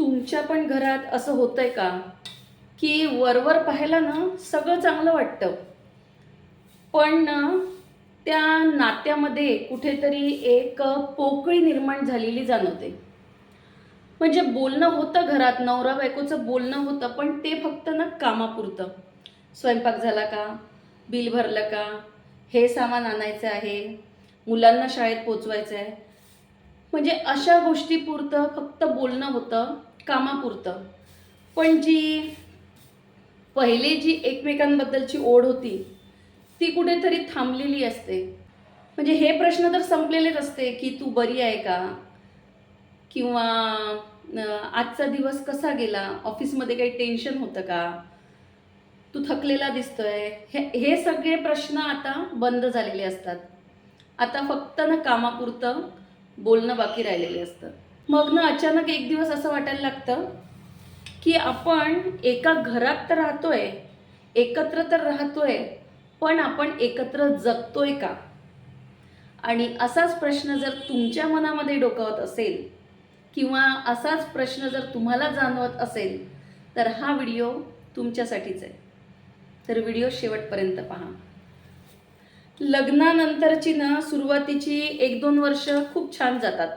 तुमच्या पण घरात असं होतंय का की वरवर पाहायला ना सगळं चांगलं वाटतं, पण ना त्या नात्यामध्ये कुठेतरी एक पोकळी निर्माण झालेली जाणवते. म्हणजे बोलणं होतं घरात, नवरा बायकोचं बोलणं होतं, पण ते फक्त ना कामापुरतं. स्वयंपाक झाला का, बिल भरलं का, हे सामान आणायचं आहे, मुलांना शाळेत पोचवायचं आहे, म्हणजे अशा गोष्टीपुरतं फक्त बोलणं होतं, कामापुरतं. पण पहिले जी एकमेकांबद्दलची ओढ होती ती कुठेतरी थांबलेली असते. म्हणजे हे प्रश्न तर संपलेलेच असते की तू बरी आहे का, किंवा आजचा दिवस कसा गेला, ऑफिसमध्ये काही टेन्शन होतं का, तू थकलेला दिसतोय, हे सगळे प्रश्न आता बंद झालेले असतात. आता फक्त ना कामापुरतं बोलणं बाकी राहिलेले असतं. मग ना अचानक एक दिवस असं वाटायला लागतं की आपण एका घरात तर राहतोय, एकत्र तर राहतोय, पण आपण एकत्र जगतोय का? आणि असाच प्रश्न जर तुमच्या मनामध्ये डोकावत असेल किंवा असाच प्रश्न जर तुम्हाला जाणवत असेल तर हा व्हिडिओ तुमच्यासाठीच आहे. तर व्हिडिओ शेवटपर्यंत पहा. लग्नानंतरची ना सुरुवातीची 1-2 वर्ष खूप छान जातात.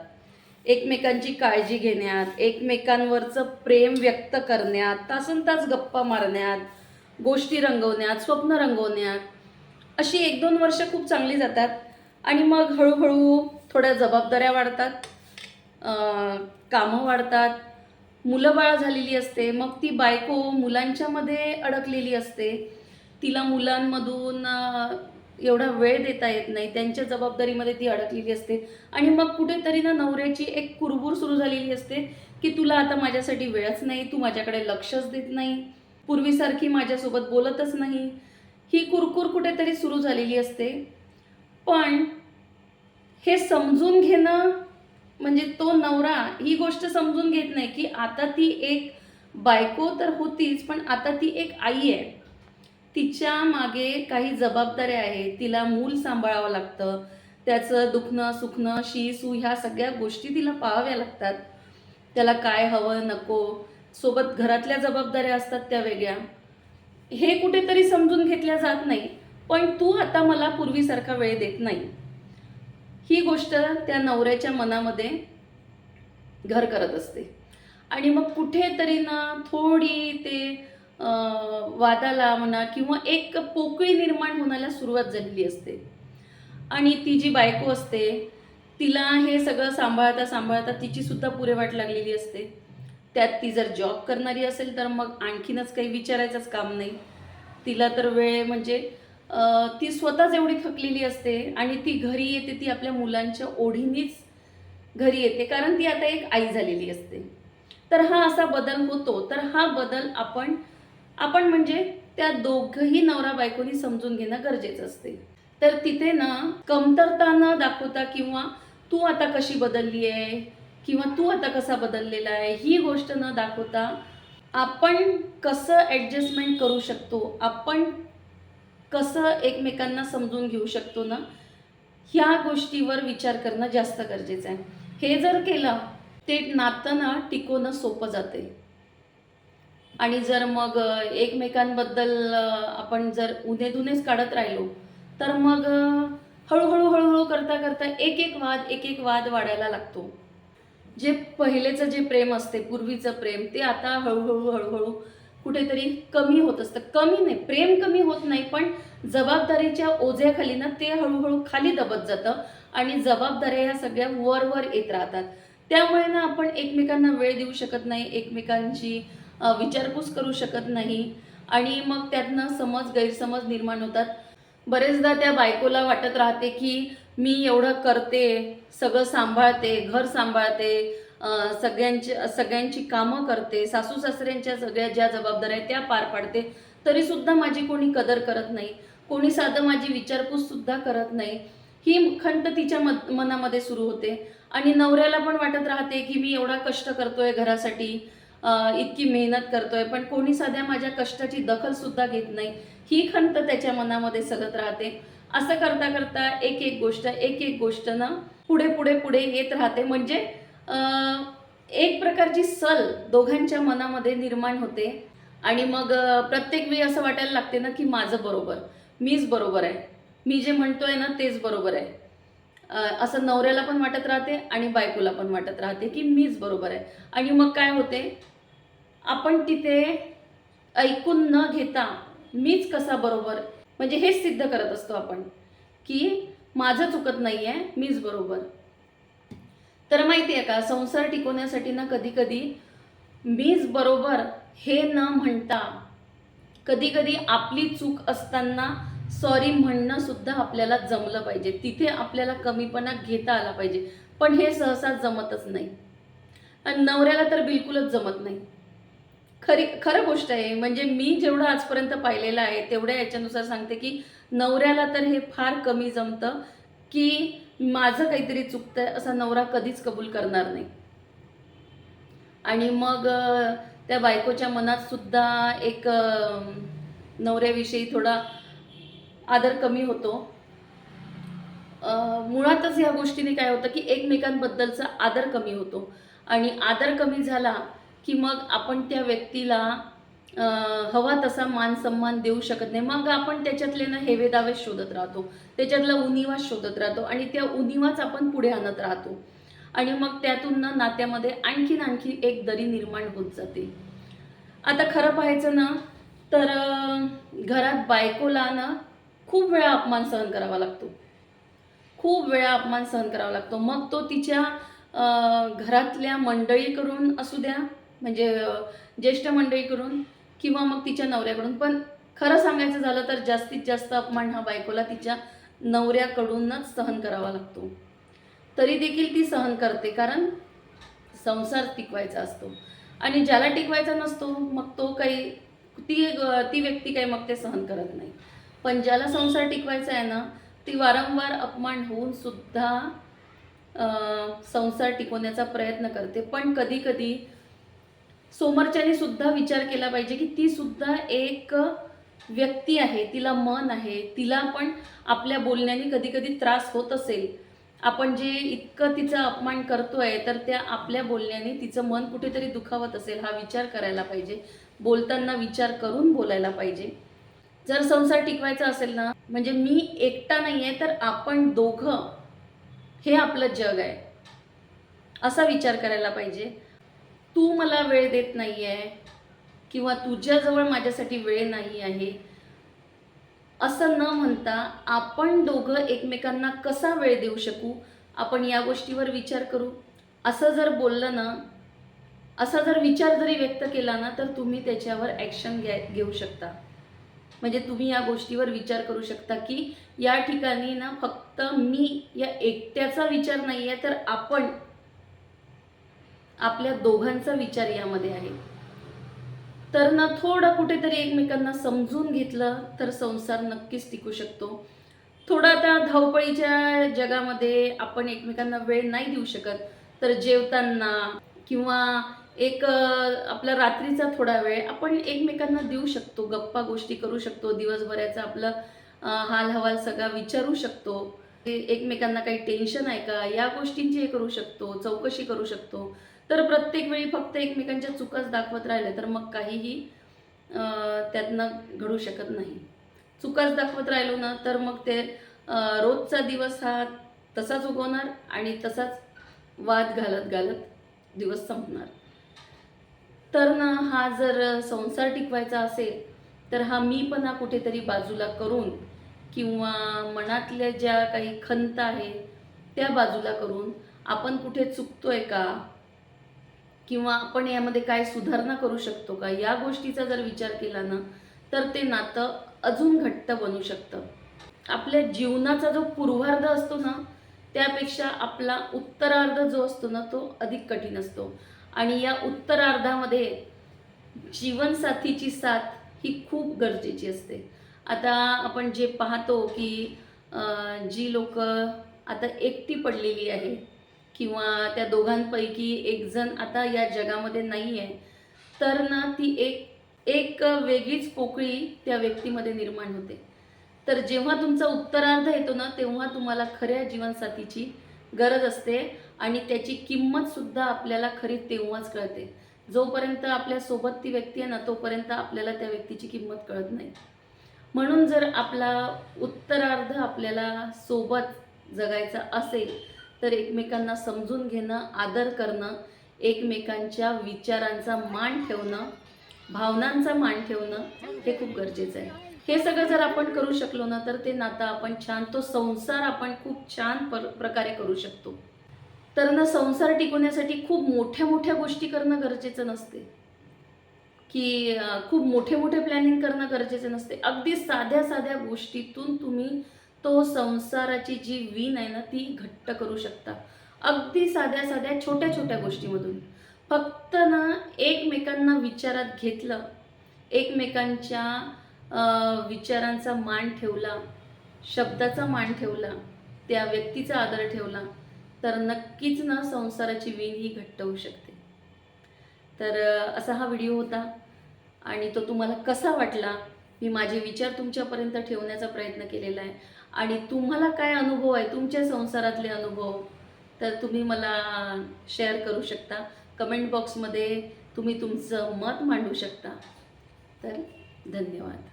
एकमेकांची काळजी घेण्यात, एकमेकांवरचं प्रेम व्यक्त करण्यात, तासनतास गप्पा मारण्यात, गोष्टी रंगवण्यात, स्वप्न रंगवण्यात, अशी 1-2 वर्ष खूप चांगली जातात. आणि मग हळूहळू थोड्या जबाबदाऱ्या वाढतात, कामं वाढतात, मुलं बाळ झालेली असते. मग ती बायको मुलांच्यामध्ये अडकलेली असते. तिला मुलांमधून एवढा वेळ देता येत नाही, त्यांच्या जबाबदारीमध्ये ती अडकलेली असते. आणि मग कुठेतरी ना नवऱ्याची एक कुरबूर सुरू झालेली असते की तुला आता माझ्यासाठी वेळच नाही, तू माझ्याकडे लक्षच देत नाही, पूर्वीसारखी माझ्यासोबत बोलतच नाही, ही कुरकुर कुठेतरी सुरू झालेली असते. पण हे समजून घेणं, म्हणजे तो नवरा ही गोष्ट समजून घेत नाही की आता ती एक बायको तर होतीच, पण आता ती एक आई आहे. तिच्या मागे काही जबाबदाऱ्या आहेत, तिला मूल सांभाळावं लागतं, त्याचं दुखणं सुखणं शी सू ह्या सगळ्या गोष्टी तिला पाहाव्या लागतात. त्याला काय हवं नको, सोबत घरातल्या जबाबदाऱ्या असतात त्या वेगळ्या. हे कुठेतरी समजून घेतल्या जात नाही. पण तू आता मला पूर्वीसारखा वेळ देत नाही, ही गोष्ट त्या नवऱ्याच्या मनामध्ये घर करत असते. आणि मग कुठेतरी ना थोडी ते वादाला म्हणा किंवा एक पोकळी निर्माण होण्याला सुरुवात झालेली असते. आणि ती जी बायको असते तिला हे सगळं सांभाळता सांभाळता तिची सुद्धा पुरेवाट लागलेली असते. त्यात ती जर जॉब करणारी असेल तर मग आणखीनच काही विचारायचंच काम नाही. तिला तर वेळ म्हणजे ती स्वतःच एवढी थकलेली असते आणि ती घरी येते, ती आपल्या मुलांच्या ओढीनीच घरी येते, कारण ती आता एक आई झालेली असते. तर हा असा बदल होतो. तर हा बदल आपण आपण म्हणजे त्या दोघंही नवरा बायकोनी समजून घेणं गरजेचं असते. तर तिथे ना कमतरता न दाखवता किंवा तू आता कशी बदलली आहे किंवा तू आता कसा बदललेला आहे ही गोष्ट न दाखवता आपण कसं ॲडजस्टमेंट करू शकतो, आपण कसं एकमेकांना समजून घेऊ शकतो ना, ह्या गोष्टीवर विचार करणं जास्त गरजेचं आहे. हे जर केलं ते नातं ना टिकवणं सोपं जाते. आणि जर मग एकमेकांबद्दल आपण जर उणे-धुणेच काढत राहिलो तर मग हळूहळू करता करता एक एक वाद वाढायला लागतो. जे पहिलेचं जे प्रेम असते, पूर्वीचं प्रेम, ते आता हळूहळू कुठेतरी कमी होत असतं. कमी नाही, प्रेम कमी होत नाही, पण जबाबदारीच्या ओझ्याखाली ना ते हळूहळू खाली दबत जातं आणि जबाबदाऱ्या ह्या सगळ्या वर येत राहतात. त्यामुळे ना आपण एकमेकांना वेळ देऊ शकत नाही, एकमेकांची विचारपूस करू शकत नाही आणि मग त्यातनं गैरसमज निर्माण होतात. बरेचदा त्या बायकोला वाटत राहते की मी एवढं करते, सगळं सांभाळते, घर सांभाळते, सगळ्यांची कामं करते, सासू-सासऱ्यांच्या सगळ्या ज्या जबाबदाऱ्या आहेत त्या पार पाडते, तरीसुद्धा माझी कोणी कदर करत नाही, कोणी साधं माझी विचारपूससुद्धा करत नाही. ही खंत तिच्या मनामध्ये सुरू होते. आणि नवऱ्याला पण वाटत राहते की मी एवढा कष्ट करतोय घरासाठी, इतकी मेहनत करतोय, पण कोणी साध्या माझ्या कष्टाची दखलसुद्धा घेत नाही. ही खंत त्याच्या मनामध्ये सतत राहते. असं करता करता एक एक गोष्ट ना पुढे येत राहते. म्हणजे एक प्रकारची सल दोघांच्या मनामध्ये निर्माण होते आणि मग प्रत्येक वेळी असं वाटायला लागते ना की माझं बरोबर, मीच बरोबर आहे, मी जे म्हणतोय ना तेच बरोबर आहे. असं नवऱ्याला पण वाटत राहते आणि बायकोला पण वाटत राहते की मीच बरोबर आहे. आणि मग काय होते, आपण तिथे ऐकून न घेता मीच कसा बरोबर, म्हणजे हेच सिद्ध करत असतो आपण की माझं चुकत नाही आहे, मीच बरोबर. तर माहिती आहे का, संसार टिकवण्यासाठी ना कधी कधी मीच बरोबर हे न म्हणता कधी कधी आपली चूक असताना सॉरी म्हणणं सुद्धा आपल्याला जमलं पाहिजे. तिथे आपल्याला कमीपणा घेता आला पाहिजे. पण हे सहसा जमतच नाही आणि नवऱ्याला तर बिलकुलच जमत नाही. खरं गोष्ट आहे. म्हणजे मी जेवढं आजपर्यंत पाहिलेलं आहे तेवढ्या याच्यानुसार सांगते की नवऱ्याला तर हे फार कमी जमतं की माझं काहीतरी चुकतंय असा नवरा कधीच कबूल करणार नाही. आणि मग त्या बायकोच्या मनात सुद्धा एक नवऱ्याविषयी थोडा आदर कमी होतो. मुळातच ह्या गोष्टीने काय होतं की एकमेकांबद्दलचा आदर कमी होतो आणि आदर कमी झाला की मग आपण त्या व्यक्तीला हवा तसा मान सन्मान देऊ शकत नाही. मग आपण त्याच्यातले ना हेवेदावे शोधत राहतो, त्याच्यातला उणिवा शोधत राहतो आणि त्या उणिवाच आपण पुढे आणत राहतो आणि मग त्यातून ना नात्यामध्ये आणखी एक दरी निर्माण होत जाते. आता खरं पाहायचं ना तर घरात बायकोला ना खूप वेळा अपमान सहन करावा लागतो, खूप वेळा अपमान सहन करावा लागतो. मग तो तिच्या घरातल्या मंडळीकडून असू द्या, म्हणजे ज्येष्ठ मंडळीकडून किंवा मग तिच्या नवऱ्याकडून. पण खरं सांगायचं झालं तर जास्तीत जास्त अपमान हा बायकोला तिच्या नवऱ्याकडूनच सहन करावा लागतो. तरी देखील ती सहन करते, कारण संसार टिकवायचा असतो आणि ज्याला टिकवायचा नसतो मग तो काही ती व्यक्ती काही मग ते सहन करत नाही. पण ज्याला संसार टिकवायचा आहे ना, ती वारंवार अपमान होऊन सुद्धा संसार टिकवण्याचा प्रयत्न करते. पण कधी कधी समोरच्याने सुद्धा विचार केला पाहिजे की ती सुद्धा एक व्यक्ती आहे, तिला मन आहे, तिला पण आपल्या बोलण्याने कधी कधी त्रास होत असेल. आपण जे इतकं तिचा अपमान करतोय तर त्या आपल्या बोलण्याने तिचं मन कुठेतरी दुखावत असेल, हा विचार करायला पाहिजे. बोलताना विचार करून बोलायला पाहिजे. जर संसार टिकवायचा असेल ना, म्हणजे मी एकटा नाही आहे तर आपण दोघं हे आपलं जग आहे असा विचार करायला पाहिजे. तू मला वेळ देत नाही आहे किंवा तुझ्याजवळ माझ्यासाठी वेळ नाही आहे असं न म्हणता आपण दोघं एकमेकांना कसा वेळ देऊ शकू, आपण या गोष्टीवर विचार करू. असं जर बोललं ना, असा जर विचार जरी व्यक्त केला ना तर तुम्ही त्याच्यावर ॲक्शन घेऊ शकता. म्हणजे तुम्ही या गोष्टीवर विचार करू शकता की या ठिकाणी ना फक्त मी या एकट्याचा विचार नाही आहे तर आपण आपल्या दोघांचा विचार यामध्ये आहे. तर ना थोडं कुठेतरी एकमेकांना समजून घेतलं तर संसार नक्कीच टिकू शकतो. थोडं आता धावपळीच्या जगामध्ये आपण एकमेकांना वेळ नाही देऊ शकत, तर जेवताना किंवा एक आपला रात्रीचा थोडा वेळ आपण एकमेकांना देऊ शकतो, गप्पा गोष्टी करू शकतो, दिवसभराचं आपलं हालहवाल सगळा विचारू शकतो. एकमेकांना काही टेन्शन आहे का या गोष्टींची हे करू शकतो, चौकशी करू शकतो. तर प्रत्येक वेळी फक्त एकमेकांच्या चुकाच दाखवत राहिले तर मग काहीही त्यातनं घडू शकत नाही. चुकाच दाखवत राहिलो ना तर मग ते रोजचा दिवस हा तसाच उगवणार आणि तसाच वाद घालत घालत दिवस संपणार. तर ना हा जर संसार टिकवायचा असेल तर हा मीपणा कुठेतरी बाजूला करून किंवा मनातल्या ज्या काही खंत आहे त्या बाजूला करून आपण कुठे चुकतोय का किंवा आपण यामध्ये काय सुधारणा करू शकतो का, या गोष्टीचा जर विचार केला ना तर ते नातं अजून घट्ट बनू शकतं. आपल्या जीवनाचा जो पूर्वार्ध असतो ना त्यापेक्षा आपला उत्तरार्ध जो असतो ना तो अधिक कठीण असतो आणि या उत्तरार्धामध्ये जीवनसाथीची साथ ही खूप गरजेची असते. आता आपण जे पाहतो की जी लोक आता एकटी पडलेली आहे किंवा त्या दोघांपैकी एक जण आता या जगामध्ये नाही आहे, तर ना ती एक एक वेगळीच पोकळी त्या व्यक्तीमध्ये निर्माण होते. तर जेव्हा तुमचा उत्तरार्ध येतो ना तेव्हा तुम्हाला खऱ्या जीवनसाथीची गरज असते आणि त्याची किंमतसुद्धा आपल्याला खरी तेव्हाच कळते. जोपर्यंत आपल्यासोबत ती व्यक्ती आहे ना, तोपर्यंत आपल्याला त्या व्यक्तीची किंमत कळत नाही. म्हणून जर आपला उत्तरार्ध आपल्याला सोबत जगायचा असेल, तर एकमेकांना समजून घेणं, आदर करणं, एकमेकांच्या विचारांचा मान ठेवणं, भावनांचा मान ठेवणं हे खूप गरजेचं आहे. हे सगळं जर आपण करू शकलो ना, तर ते नातं आपण छान, तो संसार आपण खूप छान प्रकारे करू शकतो. तर ना, संसार टिकवण्यासाठी खूप मोठ्या मोठ्या गोष्टी करणं गरजेचं नसते, की खूप मोठे मोठे प्लॅनिंग करणं गरजेचं नसते. अगदी साध्या साध्या गोष्टीतून तुम्ही तो संसाराची जी वीण आहे ना, ती घट्ट करू शकता. अगदी साध्या साध्या छोट्या छोट्या गोष्टीमधून. फक्त ना, एकमेकांना विचारात घेतलं, एकमेकांच्या विचारांचा मान ठेवला, शब्दाचा मान ठेवला, त्या व्यक्तीचा आदर ठेवला, तर नक्कीच ना, संसाराची वीण ही घट्ट होऊ शकते. तर असा हा व्हिडिओ होता आणि तो तुम्हाला कसा वाटला? मी माझे विचार तुमच्यापर्यंत ठेवण्याचा प्रयत्न केलेला आहे आणि तुम्हाला काय अनुभव आहे, तुमच्या संसारातले अनुभव, तर तुम्ही मला शेअर करू शकता. कमेंट बॉक्समध्ये तुम्ही तुमचं मत मांडू शकता. तर धन्यवाद.